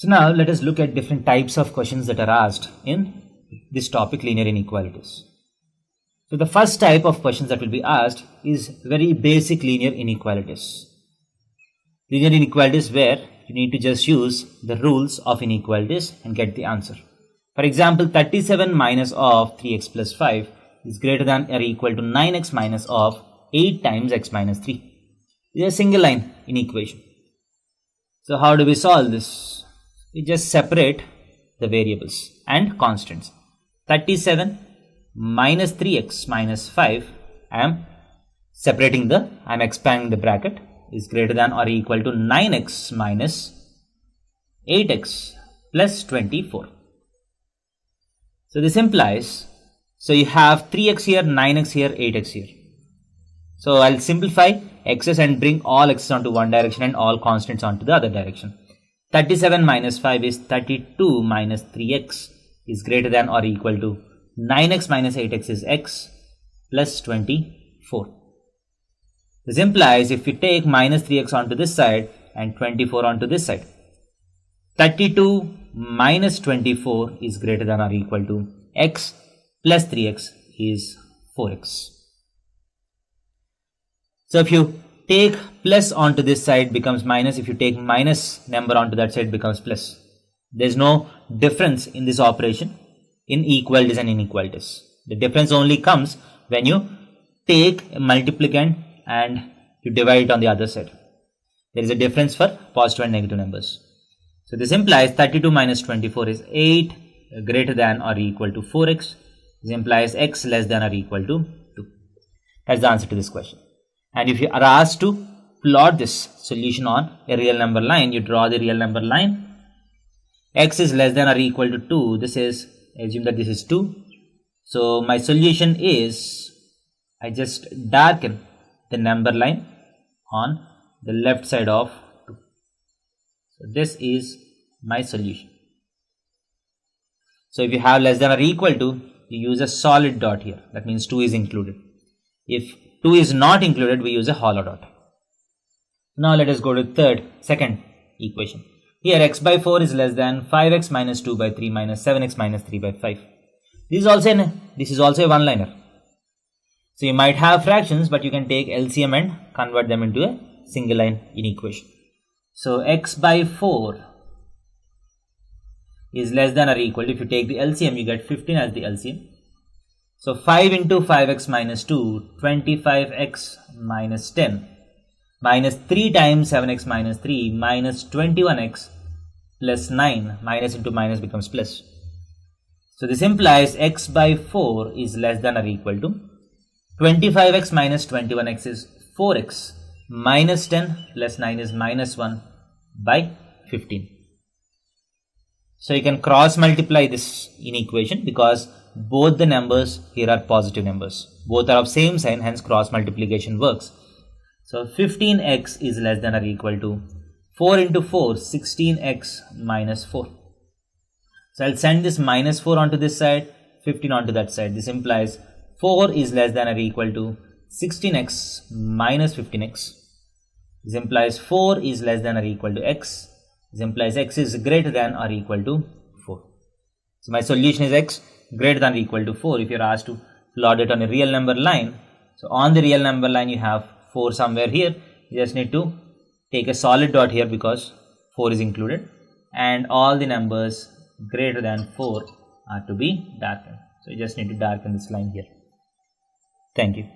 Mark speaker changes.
Speaker 1: So now let us look at different types of questions that are asked in this topic, linear inequalities. So the first type of questions that will be asked is very basic linear inequalities. Linear inequalities where you need to just use the rules of inequalities and get the answer. For example, 37 minus of 3x plus 5 is greater than or equal to 9x minus of 8 times x minus 3. This is a single line inequation. So how do we solve this? We just separate the variables and constants. 37 minus 3x minus 5, I am expanding the bracket, is greater than or equal to 9x minus 8x plus 24. So this implies, so you have 3x here, 9x here, 8x here. So I'll simplify x's and bring all x's onto one direction and all constants onto the other direction. 37 minus 5 is 32 minus 3x is greater than or equal to 9x minus 8x is x plus 24. This implies if you take minus 3x onto this side and 24 onto this side, 32 minus 24 is greater than or equal to x plus 3x is 4x. So if you take plus onto this side becomes minus, if you take minus number onto that side becomes plus. There is no difference in this operation in equalities and inequalities. The difference only comes when you take a multiplicand and you divide it on the other side. There is a difference for positive and negative numbers. So this implies 32 minus 24 is 8 greater than or equal to 4x. This implies x less than or equal to 2. That's the answer to this question. And if you are asked to plot this solution on a real number line, you draw the real number line. X is less than or equal to 2. This is, assume that this is 2. So my solution is, I just darken the number line on the left side of 2. So this is my solution. So if you have less than or equal to, you use a solid dot here. That means 2 is included. If 2 is not included, we use a hollow dot. Now let us go to second equation. Here x by 4 is less than 5x minus 2 by 3 minus 7x minus 3 by 5. This is also a one-liner. So you might have fractions, but you can take LCM and convert them into a single line inequation. So x by 4 is less than or equal to, if you take the LCM, you get 15 as the LCM. So 5 into 5x minus 2, 25x minus 10, minus 3 times 7x minus 3, minus 21x plus 9, minus into minus becomes plus. So this implies x by 4 is less than or equal to 25x minus 21x is 4x, minus 10 plus 9 is minus 1 by 15. So you can cross multiply this inequation because both the numbers here are positive numbers. Both are of same sign, hence cross multiplication works. So 15x is less than or equal to 4 into 4, 16x minus 4. So I'll send this minus 4 onto this side, 15 onto that side. This implies 4 is less than or equal to 16x minus 15x. This implies 4 is less than or equal to x. This implies x is greater than or equal to 4. So my solution is x greater than or equal to 4 if you are asked to plot it on a real number line. So on the real number line you have 4 somewhere here. You just need to take a solid dot here because 4 is included, and all the numbers greater than 4 are to be darkened. So you just need to darken this line here. Thank you.